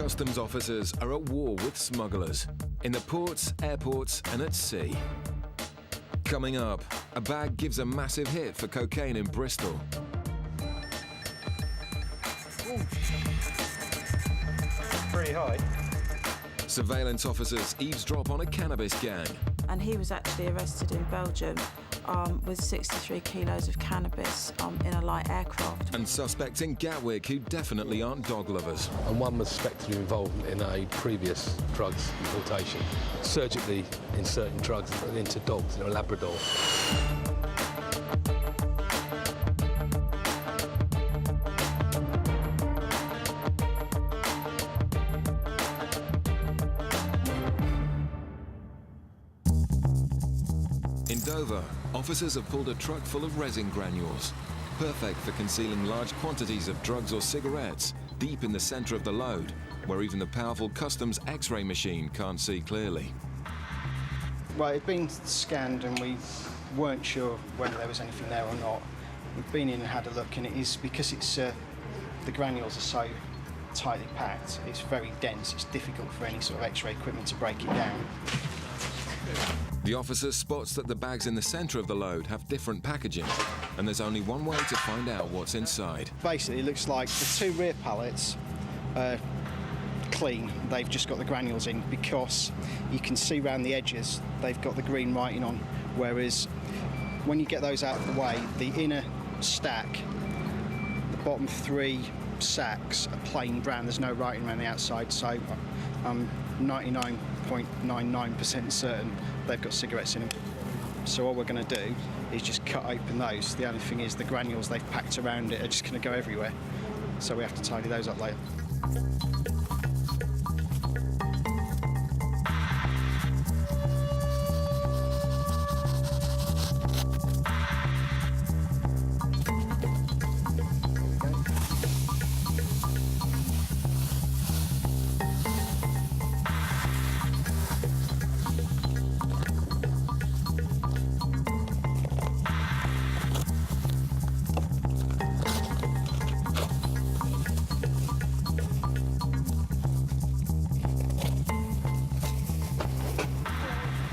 Customs officers are at war with smugglers, in the ports, airports and at sea. Coming up, a bag gives a massive hit for cocaine in Bristol. Pretty high. Surveillance officers eavesdrop on a cannabis gang. And he was actually arrested in Belgium with 63 kilos of cannabis in a light aircraft. And suspects in Gatwick who definitely aren't dog lovers. And one was suspected of involvement in a previous drugs importation, surgically inserting drugs into dogs in a Labrador. In Dover, officers have pulled a truck full of resin granules, perfect for concealing large quantities of drugs or cigarettes deep in the centre of the load, where even the powerful customs X-ray machine can't see clearly. Well, it'd been scanned and we weren't sure whether there was anything there or not. We've been in and had a look, and it is because it's the granules are so tightly packed. It's very dense. It's difficult for any sort of X-ray equipment to break it down. The officer spots that the bags in the centre of the load have different packaging, and there's only one way to find out what's inside. Basically, it looks like the two rear pallets are clean. They've just got the granules in because you can see around the edges they've got the green writing on, whereas when you get those out of the way, the inner stack, the bottom three sacks are plain brown. There's no writing around the outside, so I'm 99.99% certain they've got cigarettes in them. So all we're going to do is just cut open those. The only thing is the granules they've packed around it are just going to go everywhere. So we have to tidy those up later.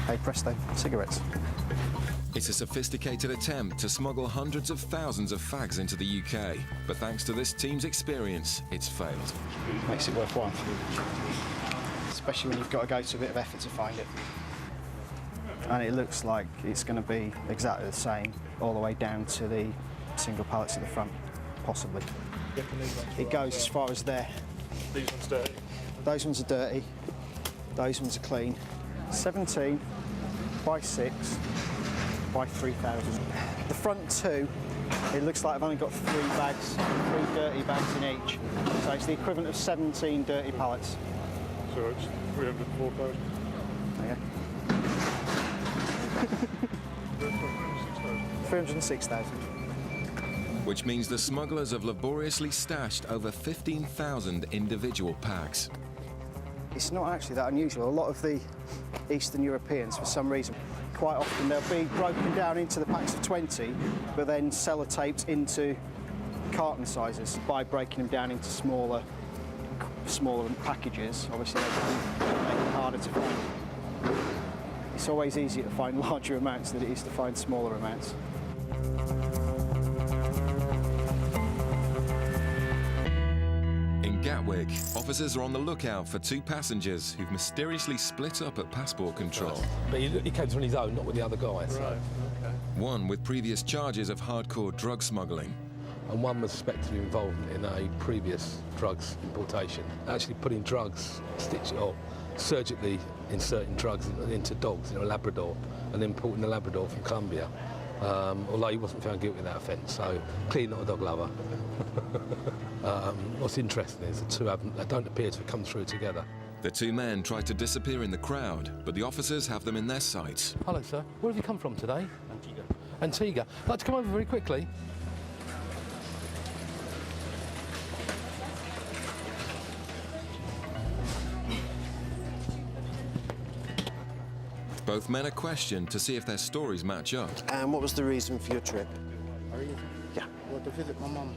Hey presto, cigarettes. It's a sophisticated attempt to smuggle hundreds of thousands of fags into the UK, but thanks to this team's experience, it's failed. Makes it worthwhile, especially when you've got to go to a bit of effort to find it. And it looks like it's going to be exactly the same all the way down to the single pallets at the front, possibly. It goes as far as there. These ones dirty? Those ones are dirty, those ones are clean. 17 by 6 by 3,000. The front two, it looks like I've only got 3 bags, 3 dirty bags in each. So it's the equivalent of 17 dirty pallets. So it's 304,000. There you go. 306,000. Which means the smugglers have laboriously stashed over 15,000 individual packs. It's not actually that unusual. A lot of the Eastern Europeans, for some reason, quite often they'll be broken down into the packs of 20, but then sellotaped into carton sizes by breaking them down into smaller packages. Obviously, they can make it harder to find. It's always easier to find larger amounts than it is to find smaller amounts. In Gatwick, officers are on the lookout for 2 passengers who've mysteriously split up at passport control. But he came on his own, not with the other guys. Right, okay. One with previous charges of hardcore drug smuggling. And one was suspected of involvement in a previous drugs importation, actually putting drugs, surgically inserting drugs into dogs in a Labrador, and then importing the Labrador from Colombia. Although he wasn't found guilty of that offence, so clearly not a dog lover. What's interesting is the two they don't appear to have come through together. The 2 men tried to disappear in the crowd, but the officers have them in their sights. Hello, sir. Where have you come from today? Antigua. I'd like to come over very quickly. Both men are questioned to see if their stories match up. And what was the reason for your trip? Yeah. Well, to visit my mum.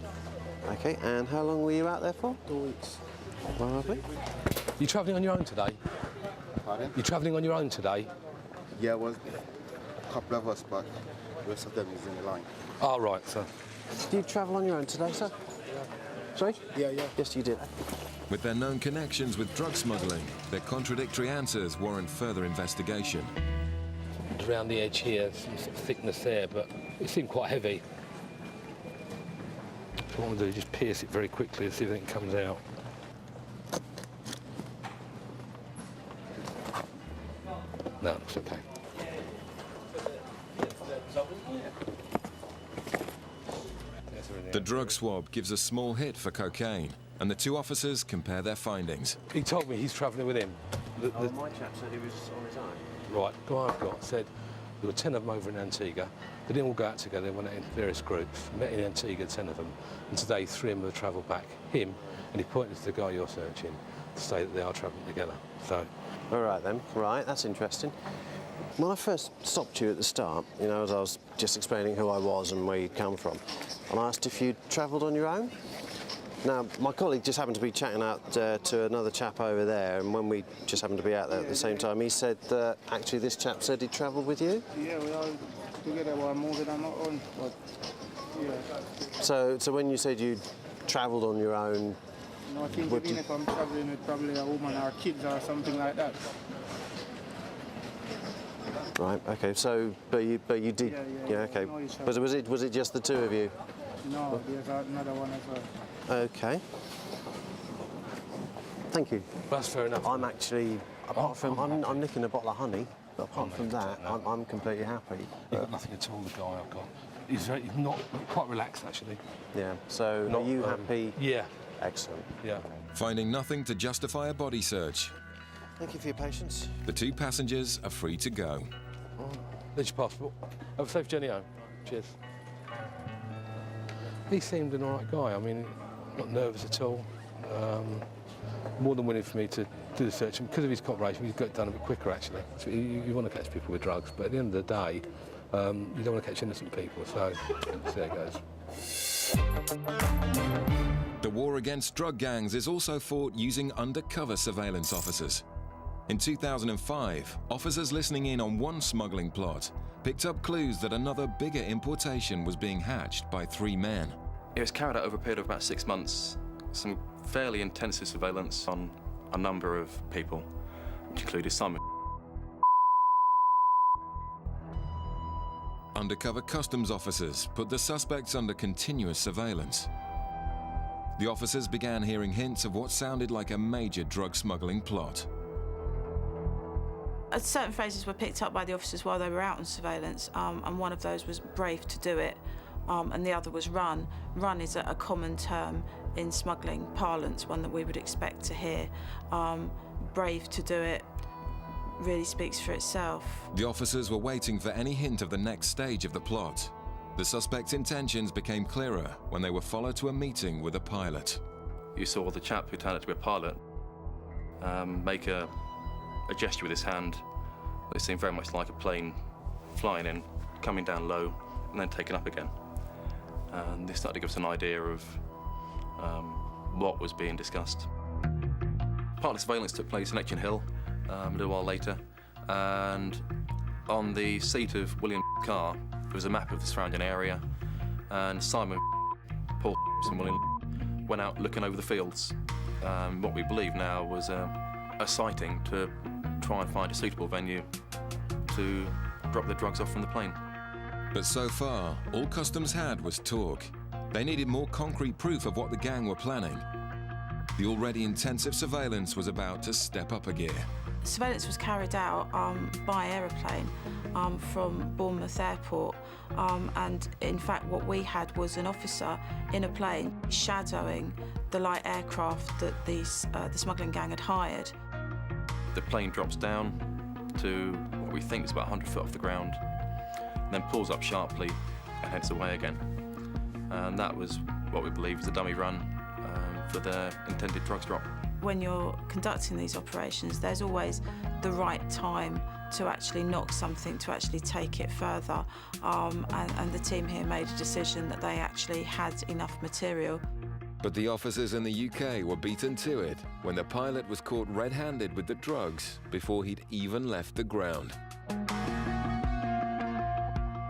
Okay, and how long were you out there for? 2 weeks. Lovely. You travelling on your own today? Pardon? You travelling on your own today? Yeah, well, a couple of us, but the rest of them is in the line. Oh, right, so. Do you travel on your own today, sir? Sorry? Yeah. Yes, you did. With their known connections with drug smuggling, their contradictory answers warrant further investigation. Around the edge here, some sort of thickness there, but it seemed quite heavy. So what I'm going to do is just pierce it very quickly and see if anything comes out. No, it's okay. The drug swab gives a small hit for cocaine, and the two officers compare their findings. He told me he's travelling with him. My chap said he was on his own. Right, the guy I've got said there were 10 of them over in Antigua. They didn't all go out together, they went out in various groups. Met in Antigua, 10 of them. And today, 3 of them have travelled back. Him, and he pointed to the guy you're searching to say that they are travelling together. So, All right then. Right, that's interesting. When I first stopped you at the start, you know, as I was just explaining who I was and where you'd come from, and I asked if you'd travelled on your own. Now, my colleague just happened to be chatting out to another chap over there, and when we just happened to be out there at the same time, he said that actually this chap said he'd travelled with you. Yeah, we all together were moving on our own, but yeah. So when you said you travelled on your own, No, I think even if I'm traveling with probably a woman or kids or something like that. right? Okay, so but you did, Yeah, okay. no, it's But was it just the two of you? No, there's another one as well. Okay. Thank you. that's fair enough. I'm actually, apart from, I'm nicking a bottle of honey, but apart from that, I'm completely happy. You've got nothing at all, the guy I've got. He's not quite relaxed, actually. Yeah, so Not, are you happy? Yeah, Excellent. yeah. Finding nothing to justify a body search, Thank you for your patience. the two passengers are free to go. There's your passport. Have a safe journey home. Cheers. He seemed an all right guy. I mean, not nervous at all. More than willing for me to do the search. And because of his cooperation, he's got it done a bit quicker, actually. So you want to catch people with drugs, but at the end of the day, you don't want to catch innocent people. So there it goes. The war against drug gangs is also fought using undercover surveillance officers. In 2005, officers listening in on one smuggling plot picked up clues that another bigger importation was being hatched by 3 men. It was carried out over a period of about 6 months. Some fairly intensive surveillance on a number of people, which included Simon. Undercover customs officers put the suspects under continuous surveillance. The officers began hearing hints of what sounded like a major drug smuggling plot. Certain phrases were picked up by the officers while they were out on surveillance, and one of those was brave to do it, and the other was run. Run is a common term in smuggling parlance, one that we would expect to hear. Brave to do it really speaks for itself. The officers were waiting for any hint of the next stage of the plot. The suspect's intentions became clearer when they were followed to a meeting with a pilot. You saw the chap who turned out to be a pilot make a gesture with his hand. It seemed very much like a plane flying in, coming down low, and then taken up again. And this started to give us an idea of what was being discussed. Part of the surveillance took place in Etchin Hill a little while later, and on the seat of William's car there was a map of the surrounding area, and Simon, Paul and William went out looking over the fields. What we believe now was a sighting to try and find a suitable venue to drop the drugs off from the plane. But so far, all customs had was talk. They needed more concrete proof of what the gang were planning. The already intensive surveillance was about to step up a gear. Surveillance was carried out by aeroplane from Bournemouth Airport, and in fact what we had was an officer in a plane shadowing the light aircraft that the smuggling gang had hired. The plane drops down to what we think is about 100 foot off the ground, and then pulls up sharply and heads away again. And that was what we believe was a dummy run for the intended drugs drop. When you're conducting these operations, there's always the right time to actually knock something, to actually take it further. And the team here made a decision that they actually had enough material. But the officers in the UK were beaten to it when the pilot was caught red-handed with the drugs before he'd even left the ground.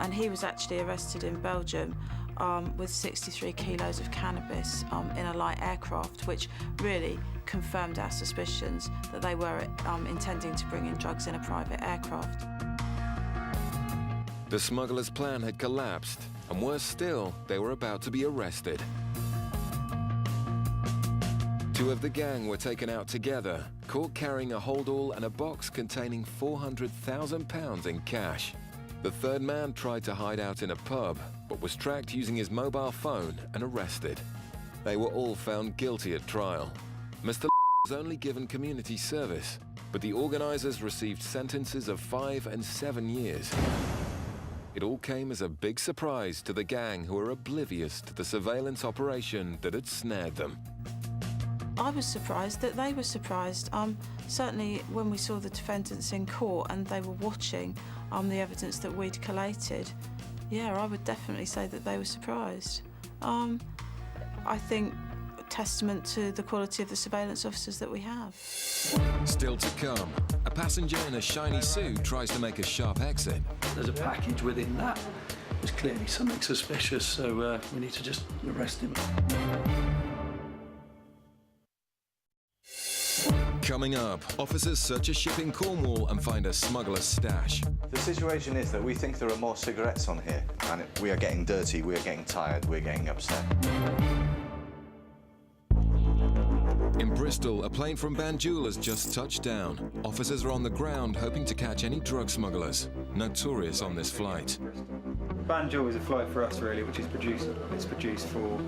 And he was actually arrested in Belgium with 63 kilos of cannabis in a light aircraft, which really confirmed our suspicions that they were intending to bring in drugs in a private aircraft. The smugglers' plan had collapsed, and worse still, they were about to be arrested. Two of the gang were taken out together, caught carrying a holdall and a box containing £400,000 in cash. The third man tried to hide out in a pub, but was tracked using his mobile phone and arrested. They were all found guilty at trial. Mr. was only given community service, but the organisers received sentences of 5 and 7 years. It all came as a big surprise to the gang, who were oblivious to the surveillance operation that had snared them. I was surprised that they were surprised. Certainly when we saw the defendants in court and they were watching the evidence that we'd collated, yeah, I would definitely say that they were surprised. I think testament to the quality of the surveillance officers that we have. Still to come, a passenger in a shiny suit tries to make a sharp exit. There's a package within that. There's clearly something suspicious, so we need to just arrest him. Coming up, officers search a ship in Cornwall and find a smuggler's stash. The situation is that we think there are more cigarettes on here, and we are getting dirty, we are getting tired, we're getting upset. In Bristol, a plane from Banjul has just touched down. Officers are on the ground hoping to catch any drug smugglers, notorious on this flight. Banjul is a flight for us, really, which is produced for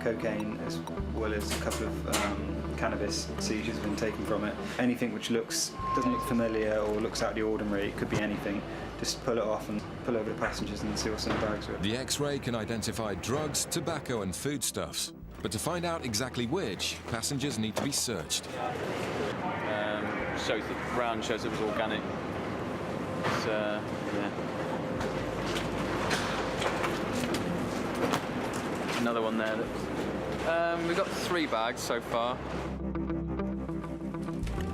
cocaine as well as a couple of cannabis seizures have been taken from it. Anything which doesn't look familiar or looks out of the ordinary, it could be anything. Just pull it off and pull over the passengers and see what's in the bags. The X-ray can identify drugs, tobacco and foodstuffs. But to find out exactly which, passengers need to be searched. Shows the round shows it was organic. It's, yeah. Another one there. We've got 3 bags so far.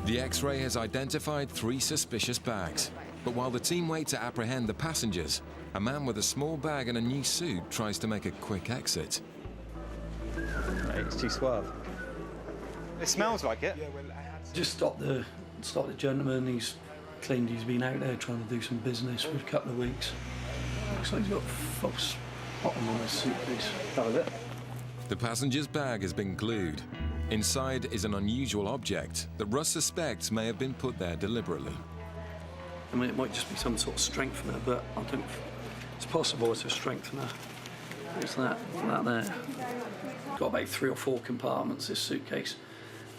The X-ray has identified 3 suspicious bags. But while the team wait to apprehend the passengers, a man with a small bag and a new suit tries to make a quick exit. It's too suave. It smells like it. Just stop the gentleman. He's claimed he's been out there trying to do some business for a couple of weeks. Looks like he's got a false bottom on his suitcase. That was it. The passenger's bag has been glued. Inside is an unusual object that Russ suspects may have been put there deliberately. I mean, it might just be some sort of strengthener, but I think it's possible it's a strengthener. It's that there. Got about 3 or 4 compartments, this suitcase.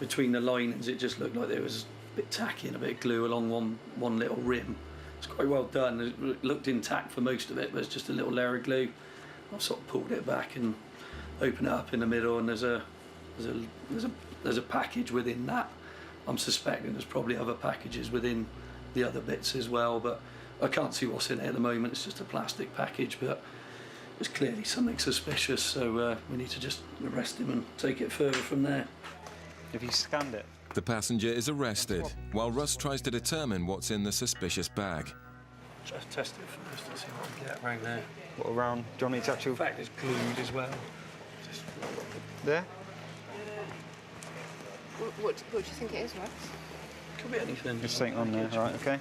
Between the linings, it just looked like there was a bit tacky and a bit of glue along one little rim. It's quite well done. It looked intact for most of it, but it's just a little layer of glue. I've sort of pulled it back and opened it up in the middle, and there's a package within that. I'm suspecting there's probably other packages within the other bits as well, but I can't see what's in it at the moment. It's just a plastic package, but there's clearly something suspicious, so we need to just arrest him and take it further from there. Have you scanned it? The passenger is arrested, while Russ tries to determine what's in the suspicious bag. Just test it first and see what we get around there. What around? Do you want me to actually... In fact, it's glued as well. Just... There? What do you think it is, Russ? Could be anything. Just something on there, right, okay.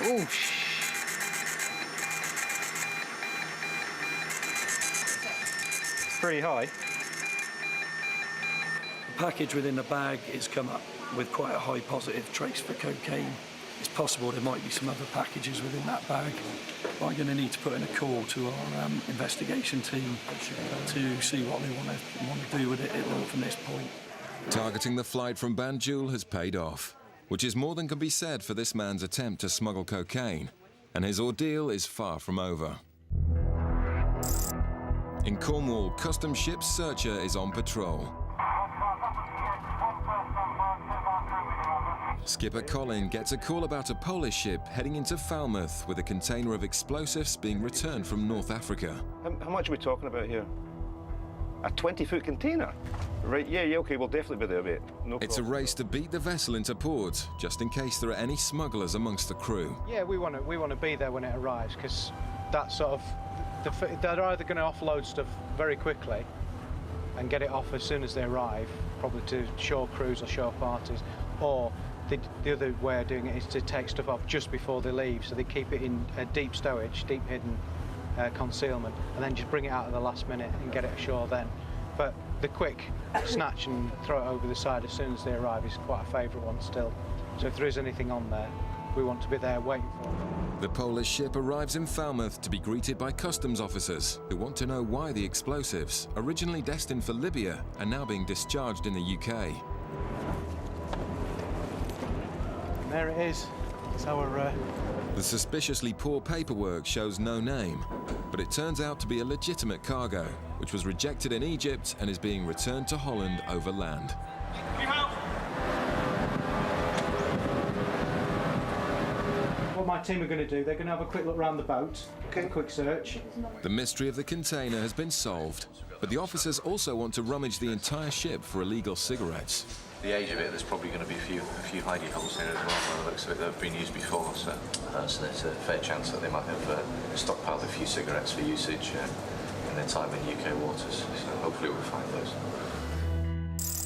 Oh, it's pretty high. The package within the bag has come up with quite a high positive trace for cocaine. It's possible there might be some other packages within that bag. I'm going to need to put in a call to our investigation team to see what they want to do with it from this point. Targeting the flight from Banjul has paid off, which is more than can be said for this man's attempt to smuggle cocaine, and his ordeal is far from over. In Cornwall, Customs Ship Searcher is on patrol. Skipper Colin gets a call about a Polish ship heading into Falmouth with a container of explosives being returned from North Africa. How much are we talking about here? A 20-foot container? Right, yeah, okay, we'll definitely be there, mate. No problem. It's a race to beat the vessel into port, just in case there are any smugglers amongst the crew. Yeah, we want to be there when it arrives, because that's sort of... they're either going to offload stuff very quickly and get it off as soon as they arrive, probably to shore crews or shore parties, or the other way of doing it is to take stuff off just before they leave, so they keep it in a deep stowage, deep hidden concealment, and then just bring it out at the last minute and get it ashore then. But the quick snatch and throw it over the side as soon as they arrive is quite a favourite one still. So if there is anything on there, we want to be there waiting for it. The Polish ship arrives in Falmouth to be greeted by customs officers who want to know why the explosives, originally destined for Libya, are now being discharged in the UK. And there it is. It's our... The suspiciously poor paperwork shows no name, but it turns out to be a legitimate cargo, which was rejected in Egypt and is being returned to Holland over land. What my team are going to do, they're going to have a quick look around the boat, a quick search. The mystery of the container has been solved, but the officers also want to rummage the entire ship for illegal cigarettes. The age of it, there's probably going to be a few hidey holes here as well, by the looks of it, that have been used before, so there's a fair chance that they might have stockpiled a few cigarettes for usage in their time in UK waters, so hopefully we'll find those.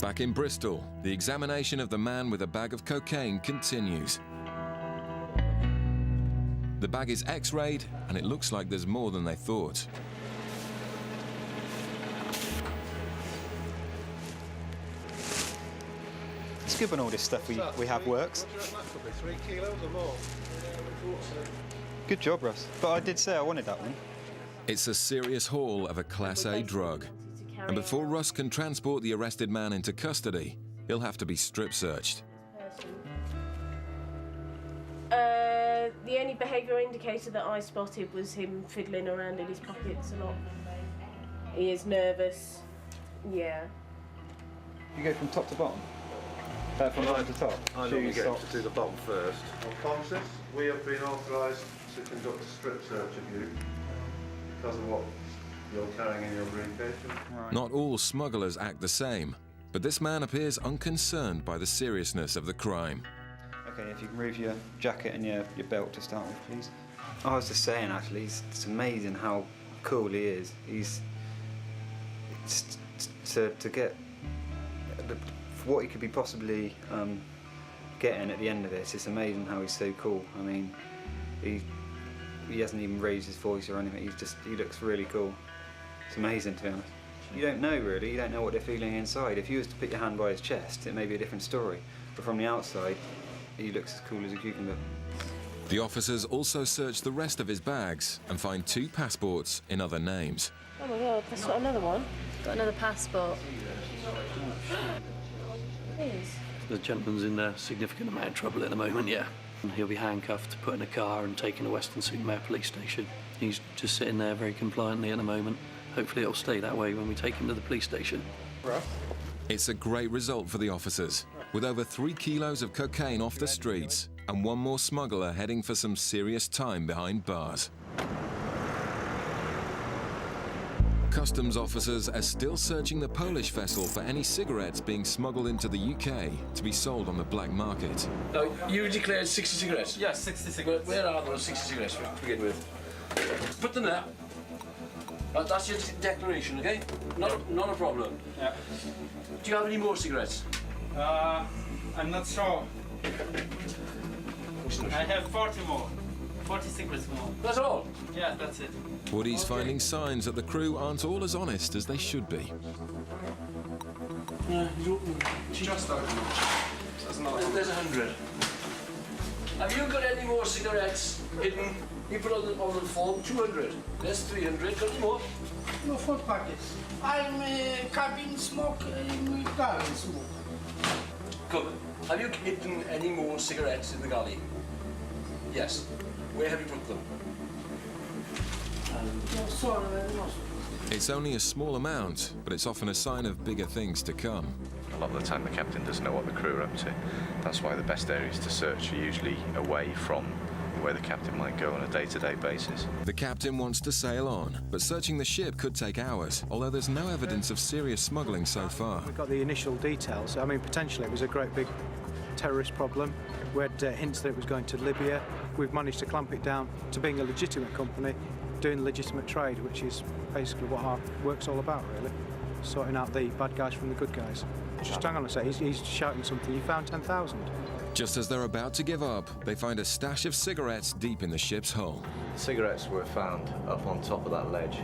Back in Bristol, the examination of the man with a bag of cocaine continues. The bag is X-rayed, and it looks like there's more than they thought. It's good when all this stuff we have works. That could be 3 kilos or more. Good job, Russ. But I did say I wanted that one. It's a serious haul of a Class A drug. And before Russ can transport the arrested man into custody, he'll have to be strip-searched. The only behavioural indicator that I spotted was him fiddling around in his pockets a lot. He is nervous. Yeah. You go from top to bottom? From bottom to top? I normally get to do the bottom first. Francis, we have been authorised to conduct a strip search of you because of what you're carrying in your briefcase. Not all smugglers act the same, but this man appears unconcerned by the seriousness of the crime. Okay, if you can remove your jacket and your belt to start with, please. I was just saying, actually, it's amazing how cool he is. To get what he could be possibly getting at the end of this, it's amazing how he's so cool. I mean, he hasn't even raised his voice or anything. He looks really cool. It's amazing, to be honest. You don't know, really. You don't know what they're feeling inside. If you was to put your hand by his chest, it may be a different story. But from the outside, he looks as cool as a cucumber. The officers also search the rest of his bags and find 2 passports in other names. Oh my God, that's got another one. Got another passport. The gentleman's in a significant amount of trouble at the moment, yeah. He'll be handcuffed, put in a car and taken to Weston-super-Mare Police Station. He's just sitting there very compliantly at the moment. Hopefully it'll stay that way when we take him to the police station. It's a great result for the officers, with over 3 kilos of cocaine off the streets and 1 more smuggler heading for some serious time behind bars. Customs officers are still searching the Polish vessel for any cigarettes being smuggled into the UK to be sold on the black market. Now, you declared 60 cigarettes? Yes, 60 cigarettes. Where are those 60 cigarettes to begin with? Put them there. That's your declaration, okay? Not a problem. Yeah. Do you have any more cigarettes? I'm not sure. I have 40 more. 40 cigarettes more. That's all? Yeah, that's it. Woody's finding signs that the crew aren't all as honest as they should be. Just open. There's 100. Have you got any more cigarettes hidden? You put on the form 200. There's 300. Got any more? No, 4 packets. I'm cabin smoke in galley smoke. Good. Have you hidden any more cigarettes in the galley? Yes. Where have you put them? No, sorry, It's only a small amount, but it's often a sign of bigger things to come. A lot of the time the captain doesn't know what the crew are up to. That's why the best areas to search are usually away from where the captain might go on a day-to-day basis. The captain wants to sail on, but searching the ship could take hours, although there's no evidence of serious smuggling so far. We got the initial details. I mean, potentially it was a great big terrorist problem. We had hints that it was going to Libya. We've managed to clamp it down to being a legitimate company, doing legitimate trade, which is basically what our work's all about, really. Sorting out the bad guys from the good guys. Just hang on a sec, he's shouting something. You found 10,000. Just as they're about to give up, they find a stash of cigarettes deep in the ship's hull. Cigarettes were found up on top of that ledge,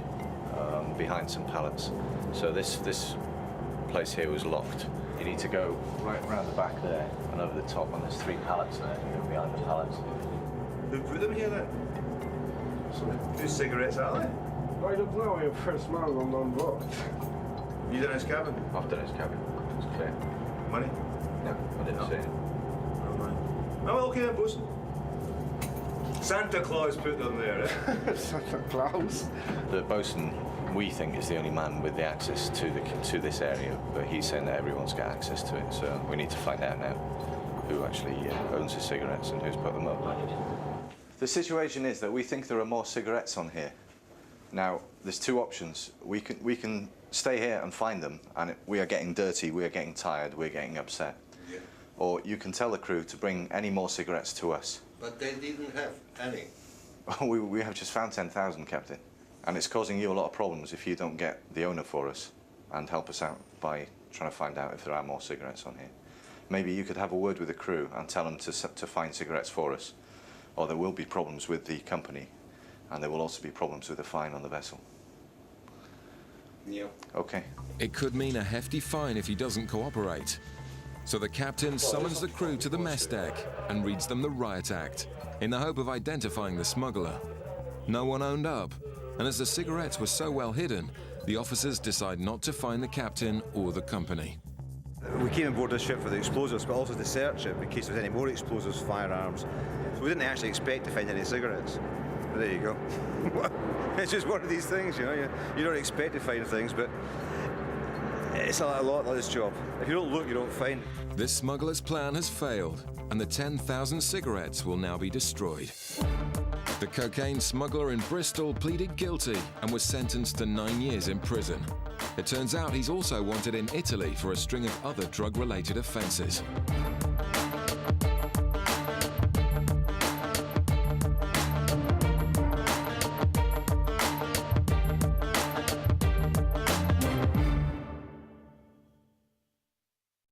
behind some pallets. So this place here was locked. You need to go right round the back there and over the top, and there's 3 pallets there. You go behind the pallets. Who put them here then? Whose cigarettes are they? I don't know, I'm first man on board. You done his cabin? I've done his cabin. It's clear. Money? No, I didn't see it. Oh, well, okay then, bosun. Santa Claus put them there, eh? Santa Claus? The bosun, we think, is the only man with the access to this area, but he's saying that everyone's got access to it, so we need to find out now who actually owns the cigarettes and who's put them up. The situation is that we think there are more cigarettes on here. Now, there's 2 options. We can stay here and find them, and we are getting dirty, we are getting tired, we're getting upset. Yeah. Or you can tell the crew to bring any more cigarettes to us. But they didn't have any. We have just found 10,000, Captain. And it's causing you a lot of problems if you don't get the owner for us and help us out by trying to find out if there are more cigarettes on here. Maybe you could have a word with the crew and tell them to find cigarettes for us. Or there will be problems with the company, and there will also be problems with the fine on the vessel. Yeah. Okay. It could mean a hefty fine if he doesn't cooperate. So the captain summons the crew to the mess deck and reads them the riot act in the hope of identifying the smuggler. No one owned up, and as the cigarettes were so well hidden, the officers decide not to fine the captain or the company. We came on board the ship for the explosives, but also to search it in case there was any more explosives, firearms. So we didn't actually expect to find any cigarettes. But there you go. It's just one of these things, you know. You don't expect to find things, but it's a lot like this job. If you don't look, you don't find. This smuggler's plan has failed, and the 10,000 cigarettes will now be destroyed. The cocaine smuggler in Bristol pleaded guilty and was sentenced to 9 years in prison. It turns out he's also wanted in Italy for a string of other drug-related offences.